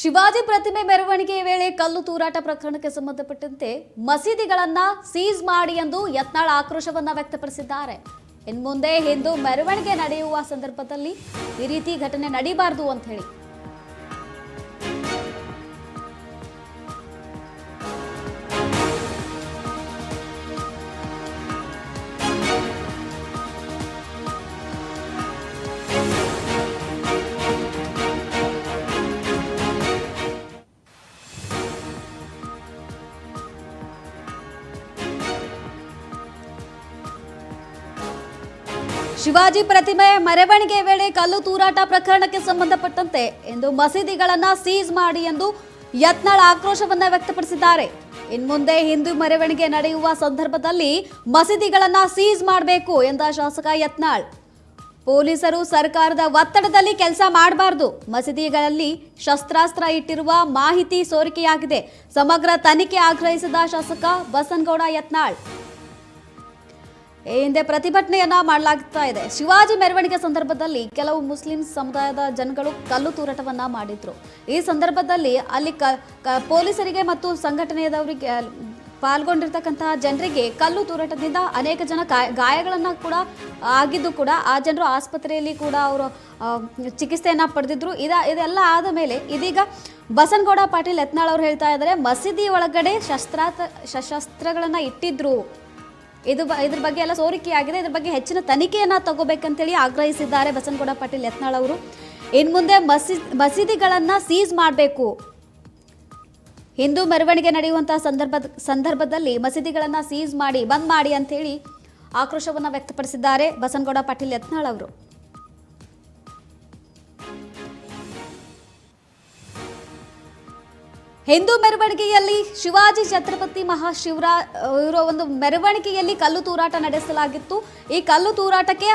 ಶಿವಾಜಿ ಪ್ರತಿಮೆ ಮೆರವಣಿಗೆಯ ವೇಳೆ ಕಲ್ಲು ತೂರಾಟ ಪ್ರಕರಣಕ್ಕೆ ಸಂಬಂಧಪಟ್ಟಂತೆ ಮಸೀದಿಗಳನ್ನ ಸೀಸ್ ಮಾಡಿ ಎಂದು ಯತ್ನಾಳ್ ಆಕ್ರೋಶವನ್ನ ವ್ಯಕ್ತಪಡಿಸಿದ್ದಾರೆ. ಇನ್ಮುಂದೆ ಹಿಂದೂ ಮೆರವಣಿಗೆ ನಡೆಯುವ ಸಂದರ್ಭದಲ್ಲಿ ಈ ರೀತಿ ಘಟನೆ ನಡೀಬಾರದು ಅಂತ ಹೇಳಿ ಶಿವಾಜಿ ಪ್ರತಿಮೆ ಮೆರವಣಿಗೆ ವೇಳೆ ಕಲ್ಲು ತೂರಾಟ ಪ್ರಕರಣಕ್ಕೆ ಸಂಬಂಧಪಟ್ಟಂತೆ ಇಂದು ಮಸೀದಿಗಳನ್ನ ಸೀಸ್ ಮಾಡಿ ಎಂದು ಯತ್ನಾಳ್ ಆಕ್ರೋಶವನ್ನ ವ್ಯಕ್ತಪಡಿಸಿದ್ದಾರೆ. ಇನ್ಮುಂದೆ ಹಿಂದೂ ಮೆರವಣಿಗೆ ನಡೆಯುವ ಸಂದರ್ಭದಲ್ಲಿ ಮಸೀದಿಗಳನ್ನ ಸೀಸ್ ಮಾಡಬೇಕು ಎಂದ ಶಾಸಕ ಯತ್ನಾಳ್. ಪೊಲೀಸರು ಸರ್ಕಾರದ ಒತ್ತಡದಲ್ಲಿ ಕೆಲಸ ಮಾಡಬಾರದು. ಮಸೀದಿಗಳಲ್ಲಿ ಶಸ್ತ್ರಾಸ್ತ್ರ ಇಟ್ಟಿರುವ ಮಾಹಿತಿ ಸೋರಿಕೆಯಾಗಿದೆ. ಸಮಗ್ರ ತನಿಖೆ ಆಗ್ರಹಿಸಿದ ಶಾಸಕ ಬಸನಗೌಡ ಯತ್ನಾಳ್. ಈ ಹಿಂದೆ ಪ್ರತಿಭಟನೆಯನ್ನ ಮಾಡಲಾಗ್ತಾ ಇದೆ. ಶಿವಾಜಿ ಮೆರವಣಿಗೆ ಸಂದರ್ಭದಲ್ಲಿ ಕೆಲವು ಮುಸ್ಲಿಂ ಸಮುದಾಯದ ಜನಗಳು ಕಲ್ಲು ತೂರಾಟವನ್ನ ಮಾಡಿದ್ರು. ಈ ಸಂದರ್ಭದಲ್ಲಿ ಅಲ್ಲಿ ಪೊಲೀಸರಿಗೆ ಮತ್ತು ಸಂಘಟನೆಯದವರಿಗೆ ಪಾಲ್ಗೊಂಡಿರ್ತಕ್ಕಂತಹ ಜನರಿಗೆ ಕಲ್ಲು ತೂರಾಟದಿಂದ ಅನೇಕ ಜನ ಗಾಯಗಳನ್ನ ಕೂಡ ಆಗಿದ್ದು ಕೂಡ ಆ ಜನರು ಆಸ್ಪತ್ರೆಯಲ್ಲಿ ಕೂಡ ಅವರು ಚಿಕಿತ್ಸೆಯನ್ನ ಪಡೆದಿದ್ರು. ಇದೆಲ್ಲ ಆದ ಮೇಲೆ ಇದೀಗ ಬಸನಗೌಡ ಪಾಟೀಲ್ ಯತ್ನಾಳ್ ಅವರು ಹೇಳ್ತಾ ಇದ್ದಾರೆ, ಮಸೀದಿ ಒಳಗಡೆ ಶಸ್ತ್ರಾಸ್ತ್ರಗಳನ್ನ ಇಟ್ಟಿದ್ರು, ಇದ್ರ ಬಗ್ಗೆ ಎಲ್ಲ ಸೋರಿಕೆಯಾಗಿದೆ, ಇದ್ರ ಬಗ್ಗೆ ಹೆಚ್ಚಿನ ತನಿಖೆಯನ್ನ ತಗೋಬೇಕಂತೇಳಿ ಆಗ್ರಹಿಸಿದ್ದಾರೆ ಬಸನಗೌಡ ಪಾಟೀಲ್ ಯತ್ನಾಳ್ ಅವರು. ಇನ್ಮುಂದೆ ಮಸೀದಿಗಳನ್ನ ಸೀಸ್ ಮಾಡಬೇಕು, ಹಿಂದೂ ಮೆರವಣಿಗೆ ನಡೆಯುವಂತಹ ಸಂದರ್ಭದಲ್ಲಿ ಮಸೀದಿಗಳನ್ನ ಸೀಸ್ ಮಾಡಿ ಬಂದ್ ಮಾಡಿ ಅಂತೇಳಿ ಆಕ್ರೋಶವನ್ನ ವ್ಯಕ್ತಪಡಿಸಿದ್ದಾರೆ ಬಸನಗೌಡ ಪಾಟೀಲ್ ಯತ್ನಾಳ್ ಅವರು. ಹಿಂದೂ ಮೆರವಣಿಗೆಯಲ್ಲಿ ಶಿವಾಜಿ ಛತ್ರಪತಿ ಮಹಾಶಿವರ ಒಂದು ಮೆರವಣಿಗೆಯಲ್ಲಿ ಕಲ್ಲು ತೂರಾಟ ನಡೆಸಲಾಗಿತ್ತು. ಈ ಕಲ್ಲು ತೂರಾಟಕ್ಕೆ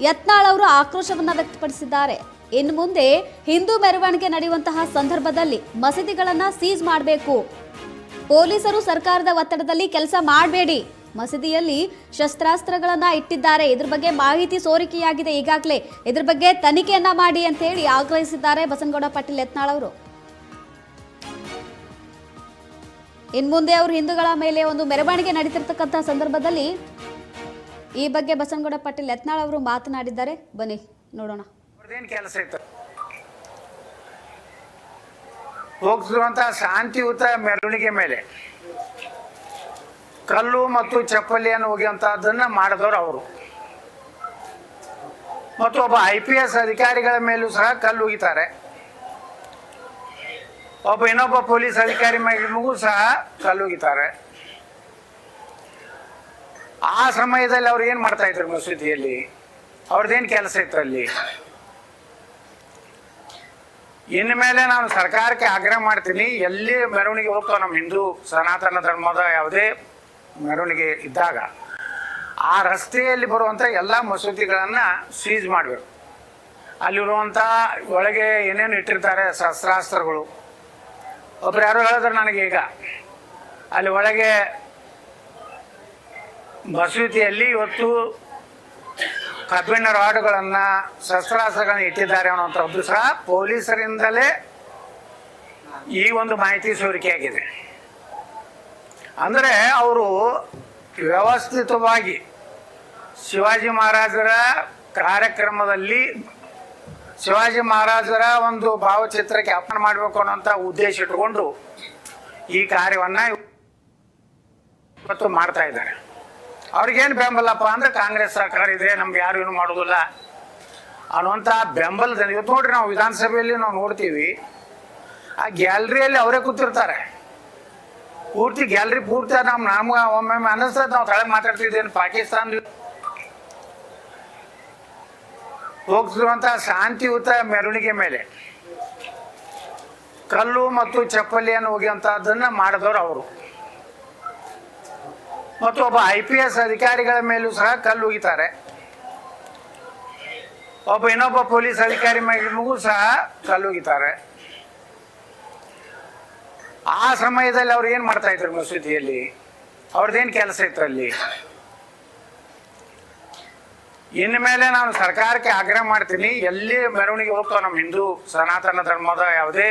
ಯತ್ನಾಳ್ ಅವರು ಆಕ್ರೋಶವನ್ನ ವ್ಯಕ್ತಪಡಿಸಿದ್ದಾರೆ. ಇನ್ನು ಮುಂದೆ ಹಿಂದೂ ಮೆರವಣಿಗೆ ನಡೆಯುವಂತಹ ಸಂದರ್ಭದಲ್ಲಿ ಮಸೀದಿಗಳನ್ನ ಸೀಸ್ ಮಾಡಬೇಕು. ಪೊಲೀಸರು ಸರ್ಕಾರದ ಒತ್ತಡದಲ್ಲಿ ಕೆಲಸ ಮಾಡಬೇಡಿ. ಮಸೀದಿಯಲ್ಲಿ ಶಸ್ತ್ರಾಸ್ತ್ರಗಳನ್ನ ಇಟ್ಟಿದ್ದಾರೆ, ಇದ್ರ ಬಗ್ಗೆ ಮಾಹಿತಿ ಸೋರಿಕೆಯಾಗಿದೆ, ಈಗಾಗಲೇ ಇದ್ರ ಬಗ್ಗೆ ತನಿಖೆಯನ್ನ ಮಾಡಿ ಅಂತ ಹೇಳಿ ಆಗ್ರಹಿಸಿದ್ದಾರೆ ಬಸನಗೌಡ ಪಾಟೀಲ್ ಯತ್ನಾಳ್ ಅವರು. ಇನ್ಮುಂದೆ ಅವರು ಹಿಂದೂಗಳ ಮೇಲೆ ಒಂದು ಮೆರವಣಿಗೆ ನಡೀತಿರ್ತಕ್ಕಂಥ ಸಂದರ್ಭದಲ್ಲಿ ಈ ಬಗ್ಗೆ ಬಸನಗೌಡ ಪಾಟೀಲ್ ಯತ್ನಾಳ್ ಅವರು ಮಾತನಾಡಿದ್ದಾರೆ. ಬನ್ನಿ ನೋಡೋಣ. ಕೆಲಸ ಇತ್ತು ಹೋಗ್ತಿರುವಂತಹ ಶಾಂತಿಯುತ ಮೆರವಣಿಗೆ ಮೇಲೆ ಕಲ್ಲು ಮತ್ತು ಚಪ್ಪಲಿಯನ್ನು ಹೋಗುವಂತಹದನ್ನ ಮಾಡಿದವರು ಅವರು. ಮತ್ತು ಒಬ್ಬ IPS ಅಧಿಕಾರಿಗಳ ಮೇಲೂ ಸಹ ಕಲ್ಲು ಹೋಗಿದ್ದಾರೆ. ಒಬ್ಬ ಇನ್ನೊಬ್ಬ ಪೊಲೀಸ್ ಅಧಿಕಾರಿ ಮಗೂ ಸಹ ಕಲ್ಲು ಹೋಗಿದ್ದಾರೆ. ಆ ಸಮಯದಲ್ಲಿ ಅವ್ರು ಏನ್ ಮಾಡ್ತಾ ಇದ್ರು ಮಸೂದಿಯಲ್ಲಿ? ಅವ್ರದ್ದೇನು ಕೆಲಸ ಇತ್ತು ಅಲ್ಲಿ? ಇನ್ಮೇಲೆ ನಾನು ಸರ್ಕಾರಕ್ಕೆ ಆಗ್ರಹ ಮಾಡ್ತೀನಿ, ಎಲ್ಲಿ ಮೆರವಣಿಗೆ ಹೋಗ್ತಾವ ನಮ್ಮ ಹಿಂದೂ ಸನಾತನ ಧರ್ಮದ ಯಾವುದೇ ಮೆರವಣಿಗೆ ಇದ್ದಾಗ ಆ ರಸ್ತೆಯಲ್ಲಿ ಬರುವಂಥ ಎಲ್ಲ ಮಸೂದಿಗಳನ್ನ ಸೀಜ್ ಮಾಡಬೇಕು. ಅಲ್ಲಿರುವಂಥ ಒಳಗೆ ಏನೇನು ಇಟ್ಟಿರ್ತಾರೆ ಶಸ್ತ್ರಾಸ್ತ್ರಗಳು. ಒಬ್ರು ಯಾರು ಹೇಳಿದ್ರು ನನಗೆ, ಈಗ ಅಲ್ಲಿ ಒಳಗೆ ಮಸೂದಿಯಲ್ಲಿ ಇವತ್ತು ಕಬ್ಬಿಣ ರಾಡ್ಗಳನ್ನ ಶಸ್ತ್ರಾಸ್ತ್ರಗಳನ್ನ ಇಟ್ಟಿದ್ದಾರೆ ಅನ್ನುವಂಥದ್ದು ಸಹ ಪೊಲೀಸರಿಂದಲೇ ಈ ಒಂದು ಮಾಹಿತಿ ಸೋರಿಕೆಯಾಗಿದೆ. ಅಂದರೆ ಅವರು ವ್ಯವಸ್ಥಿತವಾಗಿ ಶಿವಾಜಿ ಮಹಾರಾಜರ ಕಾರ್ಯಕ್ರಮದಲ್ಲಿ ಶಿವಾಜಿ ಮಹಾರಾಜರ ಒಂದು ಭಾವಚಿತ್ರಕ್ಕೆ ಅರ್ಪಣೆ ಮಾಡಬೇಕು ಅನ್ನೋಂಥ ಉದ್ದೇಶ ಇಟ್ಕೊಂಡು ಈ ಕಾರ್ಯವನ್ನ ಇವತ್ತು ಮಾಡ್ತಾ ಇದ್ದಾರೆ. ಅವ್ರಿಗೇನು ಬೆಂಬಲಪ್ಪ ಅಂದ್ರೆ ಕಾಂಗ್ರೆಸ್ ಸರ್ಕಾರ ಇದೆ, ನಮ್ಗೆ ಯಾರು ಏನು ಮಾಡೋದಿಲ್ಲ ಅನ್ನುವಂಥ ಬೆಂಬಲದಲ್ಲಿ ಇವತ್ತು ನೋಡ್ರಿ ನಾವು ವಿಧಾನಸಭೆಯಲ್ಲಿ ನಾವು ನೋಡ್ತೀವಿ, ಆ ಗ್ಯಾಲರಿಯಲ್ಲಿ ಅವರೇ ಕೂತಿರ್ತಾರೆ. ಪೂರ್ತಿ ಗ್ಯಾಲರಿ ಪೂರ್ತಿ ನಮ್ಗೆ ಒಮ್ಮೊಮ್ಮೆ ಅನ್ನಿಸ್ತದೆ ನಾವು ತಳೆ ಮಾತಾಡ್ತಿದ್ದೇನೆ. ಪಾಕಿಸ್ತಾನ ಹೋಗ್ತಿರುವಂತಹ ಶಾಂತಿಯುತ ಮೆರವಣಿಗೆ ಮೇಲೆ ಕಲ್ಲು ಮತ್ತು ಚಪ್ಪಲಿಯನ್ನು ಹೋಗುವಂತಹದನ್ನ ಮಾಡಿದವರು ಅವರು. ಮತ್ತು ಒಬ್ಬ IPS ಅಧಿಕಾರಿಗಳ ಮೇಲೂ ಸಹ ಕಲ್ಲು ಹೋಗಿದ್ದಾರೆ. ಒಬ್ಬ ಇನ್ನೊಬ್ಬ ಪೊಲೀಸ್ ಅಧಿಕಾರಿ ಮಗೂ ಸಹ ಕಲ್ಲು ಹೋಗಿದ್ದಾರೆ. ಆ ಸಮಯದಲ್ಲಿ ಅವ್ರು ಏನ್ ಮಾಡ್ತಾ ಇದ್ರು ಮಸೂದಿಯಲ್ಲಿ? ಅವ್ರದ್ದೇನು ಕೆಲಸ ಇತ್ತು ಅಲ್ಲಿ? ಇನ್ಮೇಲೆ ನಾನು ಸರ್ಕಾರಕ್ಕೆ ಆಗ್ರಹ ಮಾಡ್ತೀನಿ, ಎಲ್ಲಿ ಮೆರವಣಿಗೆ ಹೋಗ್ತಾವ ನಮ್ಮ ಹಿಂದೂ ಸನಾತನ ಧರ್ಮದ ಯಾವುದೇ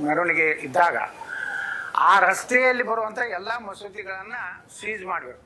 ಮೆರವಣಿಗೆ ಇದ್ದಾಗ ಆ ರಸ್ತೆಯಲ್ಲಿ ಬರುವಂಥ ಎಲ್ಲ ಮಸೂತಿಗಳನ್ನು ಸೀಜ್ ಮಾಡಬೇಕು.